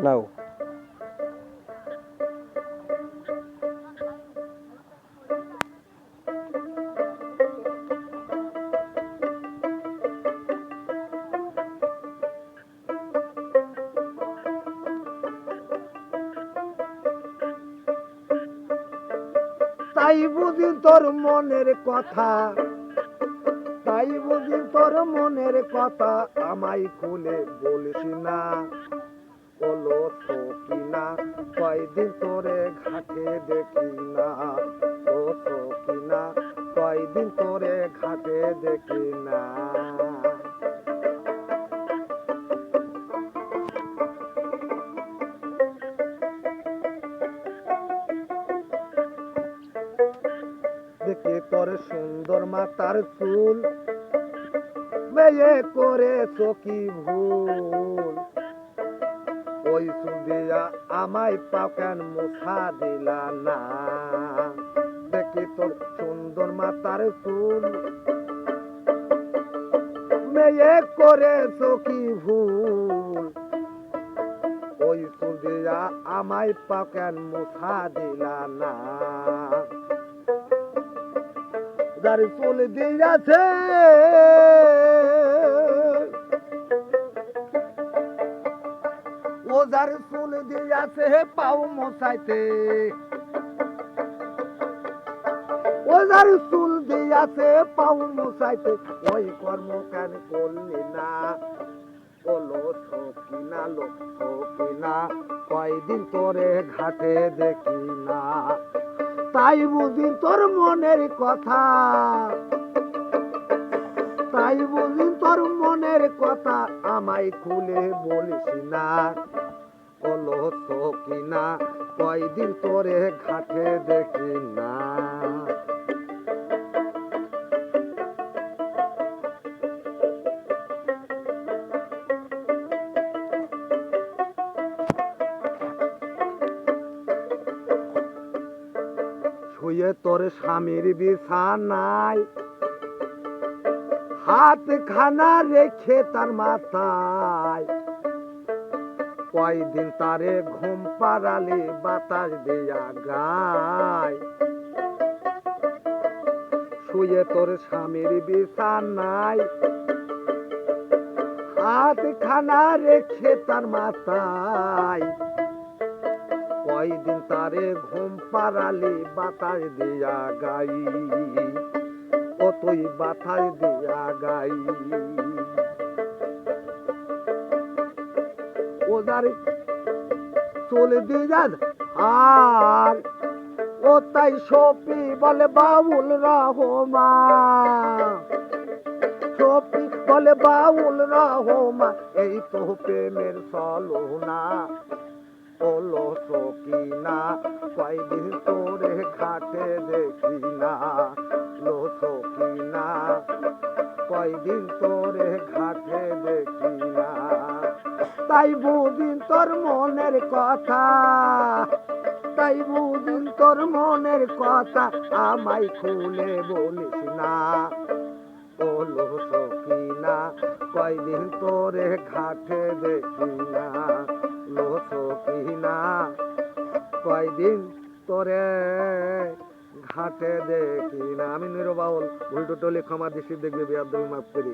নাও। তাই বুঝি তোর মনের কথা, তাই বুঝি তোর মনের কথা, আমায় খুলে বলিস না। বলো তো কিনা, কয়দিন তোরে ঘাটে দেখি না। ও তো কিনা, কয়দিন তোরে ঘাটে দেখি না। দেখি তোর সুন্দর মাতার চুল, মেয়ে করেছো কি ভুল। ওই চুল দিয়া আমায় পাকেন মুছা দিলা না। দেখি তোর সুন্দর মাতার চুল, মেয়ে করেছো কি ভুল। ওই চুল দিয়া আমায় পাকেন মুছা দিলা না। যার চুল দিয়াছে ও, যার চুল দিয়াছে পাও মশাইতে, ও যার চুল দিয়াছে পাও মশাইতে, ওই কর্ম কেন করলি না। বলো সকিনা, লো সকিনা, কয়দিন তোরে ঘাটে দেখি না। তাই বুঝি তোর মনের কথা, তাই বুঝি তোর মনের কথা, আমায় খুলে বলিস না। বলো সকিনা, কয়দিন তোরে ঘাটে দেখি না। শুয়ে তোর স্বামীর বিছানায়, হাত খানা রেখে তার মাথায়, কয়দিন তারে ঘুম পাড়ালে বাতাস দেয়া গায়। শুয়ে তোর স্বামীর বিছানায়, হাত খানা রেখে তার মাথায়, কয়দিন তারে ঘুম পাড়ালে বাতাস দেয়া গাই। ও তুই বাতাস দেয়া গাই। ও যার চুল দিয়া আর, ও তাই সপি বলে বাউল রহমান, সপি বলে বাউল রহমান, এই তো প্রেমের চলনা। বলো সকিনা, কয়দিন তোরে ঘাটে দেখি না। লো সকিনা, কয়দিন তোরে ঘাটে দেখি না। তাই বুঝিন তোর মনের কথা, তাই বুঝিন তোর মনের কথা, আমায় খুলে বলিস না। বলো সকিনা, কয়দিন তোরে ঘাটে দেখি না। লো সকিনা, কয়দিন তোরে ঘাটে দেখি না। আমি নিরবাউল, ভুল টুটলি ক্ষমা দৃষ্টি দেখবে, বেয়াদবি মাফ করি।